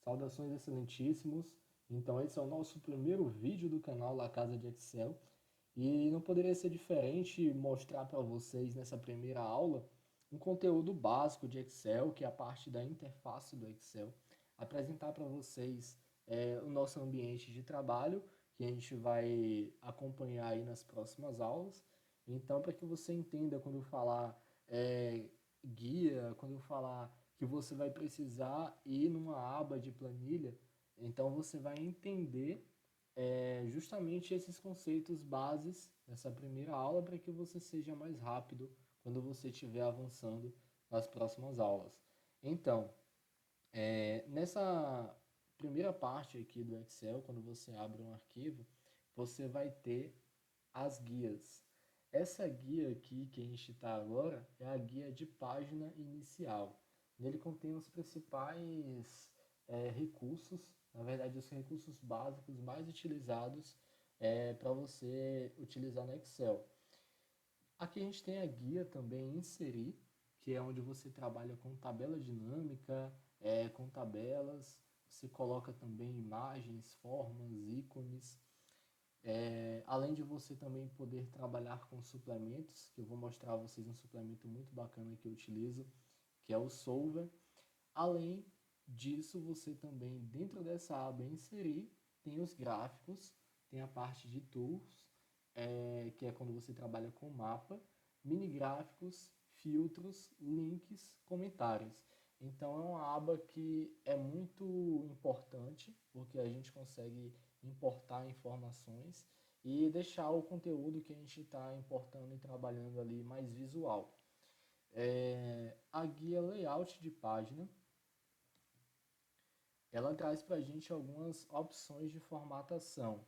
Saudações excelentíssimos. Então esse é o nosso primeiro vídeo do canal La Casa de Excel e não poderia ser diferente mostrar para vocês nessa primeira aula um conteúdo básico de Excel, que é a parte da interface do Excel, apresentar para vocês o nosso ambiente de trabalho, que a gente vai acompanhar aí nas próximas aulas. Então, para que você entenda quando eu falar guia, quando eu falar que você vai precisar ir numa aba de planilha, então você vai entender justamente esses conceitos bases nessa primeira aula para que você seja mais rápido quando você estiver avançando nas próximas aulas. Então, nessa primeira parte aqui do Excel, quando você abre um arquivo, você vai ter as guias. Essa guia aqui que a gente está agora é a guia de página inicial. Nele contém os principais recursos, na verdade os recursos básicos mais utilizados para você utilizar no Excel. Aqui a gente tem a guia também inserir, que é onde você trabalha com tabela dinâmica, com tabelas, você coloca também imagens, formas, ícones, além de você também poder trabalhar com suplementos, que eu vou mostrar a vocês um suplemento muito bacana que eu utilizo, que é o Solver. Além disso, você também, dentro dessa aba inserir, tem os gráficos, tem a parte de tools, que é quando você trabalha com mapa, mini gráficos, filtros, links, comentários. Então é uma aba que é muito importante, porque a gente consegue importar informações e deixar o conteúdo que a gente está importando e trabalhando ali mais visual. A guia layout de página, ela traz para a gente algumas opções de formatação,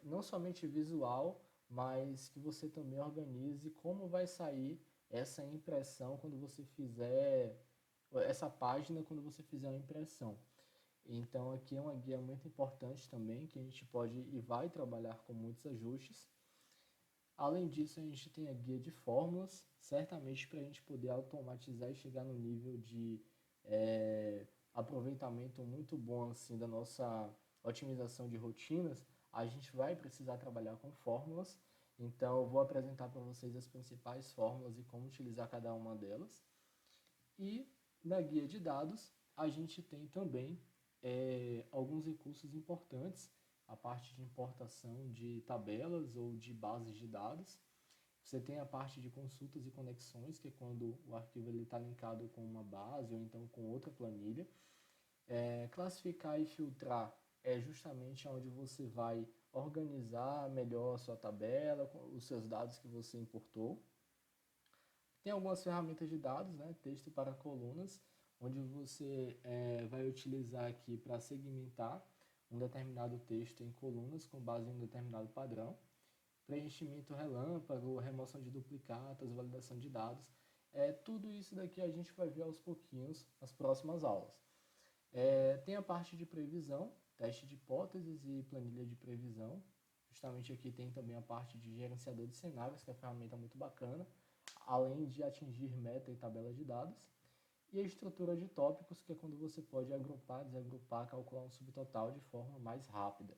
não somente visual, mas que você também organize como vai sair essa impressão quando você fizer essa página quando você fizer uma impressão. Então aqui é uma guia muito importante também, que a gente pode e vai trabalhar com muitos ajustes. Além disso, a gente tem a guia de fórmulas, certamente para a gente poder automatizar e chegar no nível de aproveitamento muito bom assim da nossa otimização de rotinas, a gente vai precisar trabalhar com fórmulas. Então, eu vou apresentar para vocês as principais fórmulas e como utilizar cada uma delas. E na guia de dados, a gente tem também alguns recursos importantes, a parte de importação de tabelas ou de bases de dados. Você tem a parte de consultas e conexões, que é quando o arquivo está linkado com uma base ou então com outra planilha. Classificar e filtrar é justamente onde você vai organizar melhor a sua tabela, os seus dados que você importou. Tem algumas ferramentas de dados, né? Texto para colunas, onde você vai utilizar aqui para segmentar um determinado texto em colunas com base em um determinado padrão. Preenchimento relâmpago, remoção de duplicatas, validação de dados. Tudo isso daqui a gente vai ver aos pouquinhos nas próximas aulas. Tem a parte de previsão, teste de hipóteses e planilha de previsão. Justamente aqui tem também a parte de gerenciador de cenários, que é uma ferramenta muito bacana, além de atingir meta e tabela de dados. E a estrutura de tópicos, que é quando você pode agrupar, desagrupar, calcular um subtotal de forma mais rápida.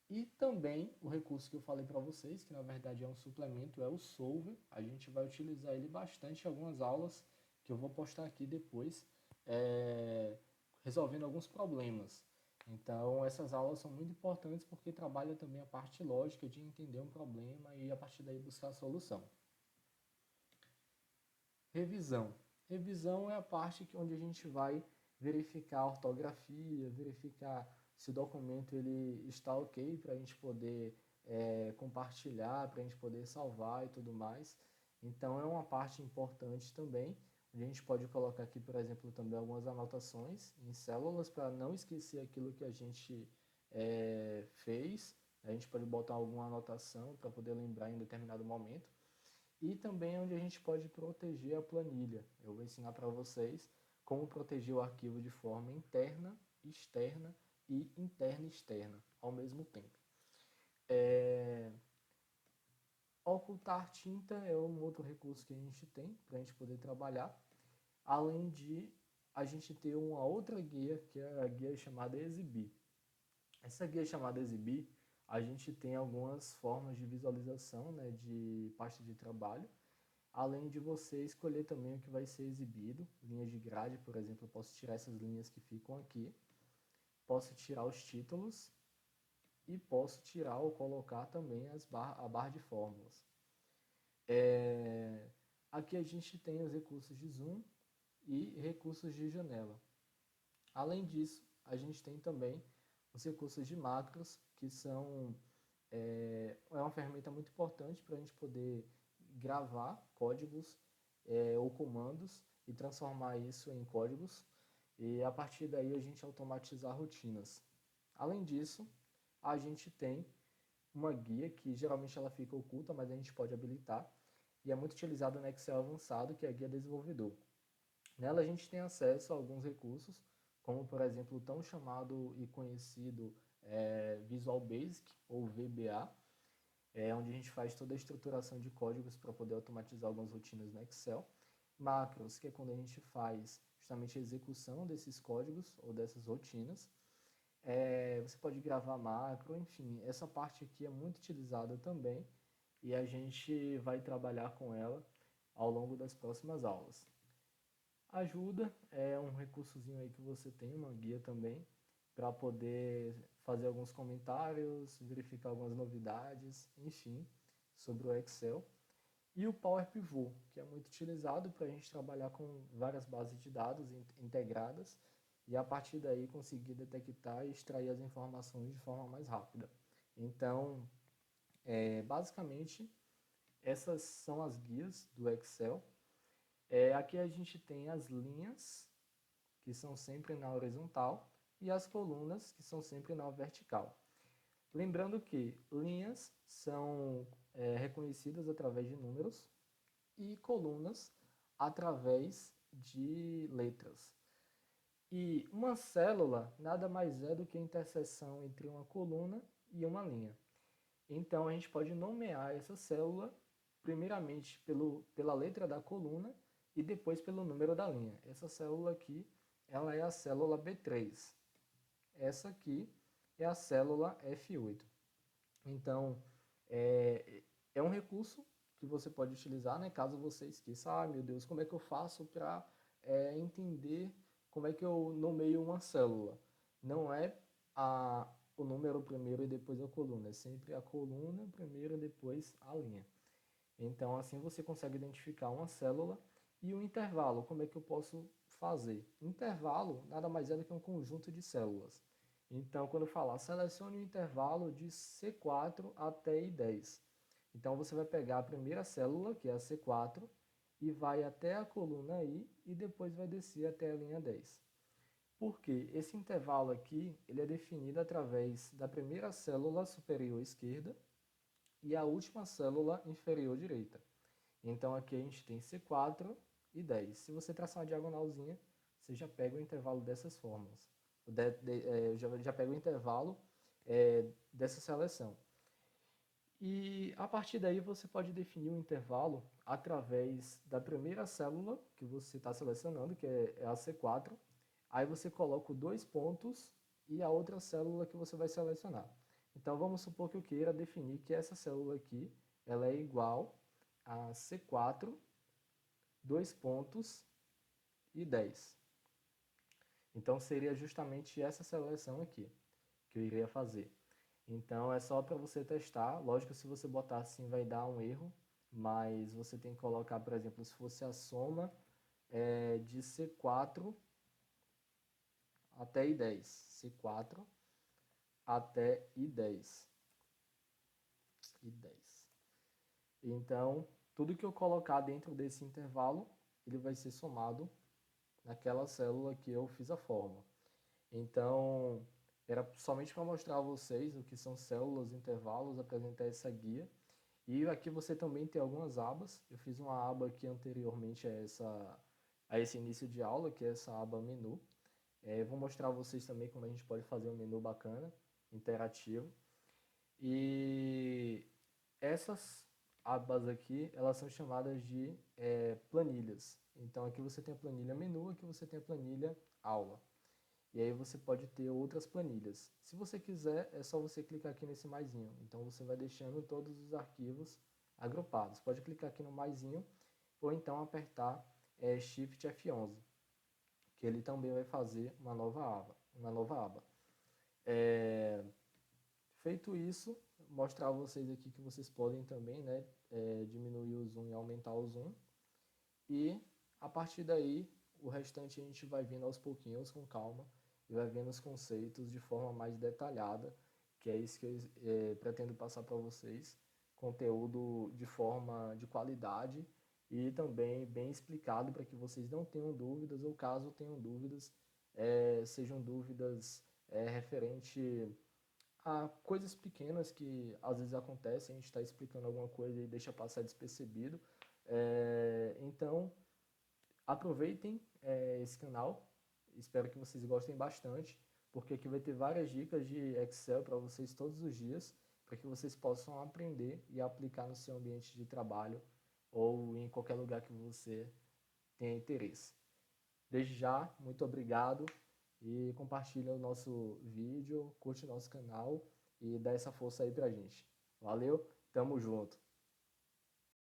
E também o recurso que eu falei para vocês, que na verdade é um suplemento, é o Solver. A gente vai utilizar ele bastante em algumas aulas que eu vou postar aqui depois, resolvendo alguns problemas. Então essas aulas são muito importantes porque trabalha também a parte lógica de entender um problema e a partir daí buscar a solução. Revisão. Revisão é a parte onde a gente vai verificar a ortografia, verificar se o documento ele está ok para a gente poder compartilhar, para a gente poder salvar e tudo mais. Então é uma parte importante também. A gente pode colocar aqui, por exemplo, também algumas anotações em células para não esquecer aquilo que a gente fez. A gente pode botar alguma anotação para poder lembrar em determinado momento. E também onde a gente pode proteger a planilha. Eu vou ensinar para vocês como proteger o arquivo de forma interna, externa e interna e externa ao mesmo tempo. Ocultar tinta é um outro recurso que a gente tem para a gente poder trabalhar, além de a gente tem uma outra guia, que é a guia chamada Exibir. Essa guia chamada Exibir, a gente tem algumas formas de visualização, né, de pasta de trabalho, além de você escolher também o que vai ser exibido. Linhas de grade, por exemplo, eu posso tirar essas linhas que ficam aqui, posso tirar os títulos e posso tirar ou colocar também a barra de fórmulas. Aqui a gente tem os recursos de zoom e recursos de janela. Além disso, a gente tem também os recursos de macros, que são uma ferramenta muito importante para a gente poder gravar códigos ou comandos e transformar isso em códigos e a partir daí a gente automatizar rotinas. Além disso, a gente tem uma guia que geralmente ela fica oculta, mas a gente pode habilitar e é muito utilizada no Excel avançado, que é a guia desenvolvedor. Nela a gente tem acesso a alguns recursos, como por exemplo o tão chamado e conhecido Visual Basic ou VBA, onde a gente faz toda a estruturação de códigos para poder automatizar algumas rotinas no Excel. Macros, que é quando a gente faz justamente a execução desses códigos ou dessas rotinas. Você pode gravar macro, enfim, essa parte aqui é muito utilizada também e a gente vai trabalhar com ela ao longo das próximas aulas. Ajuda é um recursozinho aí que você tem, uma guia também, para poder fazer alguns comentários, verificar algumas novidades, enfim, sobre o Excel. E o Power Pivot, que é muito utilizado para a gente trabalhar com várias bases de dados integradas e a partir daí conseguir detectar e extrair as informações de forma mais rápida. Então, basicamente, essas são as guias do Excel. Aqui a gente tem as linhas, que são sempre na horizontal, e as colunas, que são sempre na vertical. Lembrando que linhas são reconhecidas através de números e colunas através de letras. E uma célula nada mais é do que a interseção entre uma coluna e uma linha. Então a gente pode nomear essa célula primeiramente pela letra da coluna e depois pelo número da linha. Essa célula aqui, ela é a célula B3. Essa aqui é a célula F8. Então, é um recurso que você pode utilizar, né, caso você esqueça, meu Deus, como é que eu faço para entender como é que eu nomeio uma célula? Não é o número primeiro e depois a coluna, é sempre a coluna primeiro e depois a linha. Então, assim você consegue identificar uma célula e o intervalo, como é que eu posso fazer? Intervalo nada mais é do que um conjunto de células. Então, quando eu falar, selecione o intervalo de C4 até I10. Então, você vai pegar a primeira célula, que é a C4, e vai até a coluna I e depois vai descer até a linha 10. Por quê? Esse intervalo aqui ele é definido através da primeira célula superior esquerda e a última célula inferior direita. Então, aqui a gente tem C4 e 10. Se você traçar uma diagonalzinha, você já pega o intervalo dessas fórmulas. Já pega o intervalo dessa seleção. E a partir daí você pode definir o intervalo através da primeira célula que você está selecionando, que é a C4. Aí você coloca dois pontos e a outra célula que você vai selecionar. Então vamos supor que eu queira definir que essa célula aqui ela é igual a C4, dois pontos e 10. Então seria justamente essa seleção aqui que eu iria fazer. Então é só para você testar. Lógico, se você botar assim vai dar um erro, mas você tem que colocar, por exemplo, se fosse a soma de C4 até I10. C4 até I10. Então, tudo que eu colocar dentro desse intervalo, ele vai ser somado naquela célula que eu fiz a forma. Então, era somente para mostrar a vocês o que são células, intervalos, apresentar essa guia. E aqui você também tem algumas abas. Eu fiz uma aba aqui anteriormente a esse início de aula, que é essa aba menu. Vou mostrar a vocês também como a gente pode fazer um menu bacana, interativo. E essas abas aqui, elas são chamadas de planilhas. Então aqui você tem a planilha menu, aqui você tem a planilha aula. E aí você pode ter outras planilhas. Se você quiser, é só você clicar aqui nesse maisinho. Então você vai deixando todos os arquivos agrupados. Pode clicar aqui no maisinho ou então apertar Shift F11, que ele também vai fazer uma nova aba. Feito isso, mostrar a vocês aqui que vocês podem também, né, diminuir o zoom e aumentar o zoom. E a partir daí, o restante a gente vai vendo aos pouquinhos, com calma, e vai vendo os conceitos de forma mais detalhada, que é isso que eu pretendo passar para vocês. Conteúdo de forma de qualidade e também bem explicado para que vocês não tenham dúvidas, ou caso tenham dúvidas, sejam dúvidas referente a coisas pequenas que às vezes acontecem, a gente está explicando alguma coisa e deixa passar despercebido. Então, aproveitem esse canal, espero que vocês gostem bastante, porque aqui vai ter várias dicas de Excel para vocês todos os dias, para que vocês possam aprender e aplicar no seu ambiente de trabalho ou em qualquer lugar que você tenha interesse. Desde já, muito obrigado e compartilha o nosso vídeo, curte o nosso canal e dá essa força aí pra gente. Valeu, tamo junto!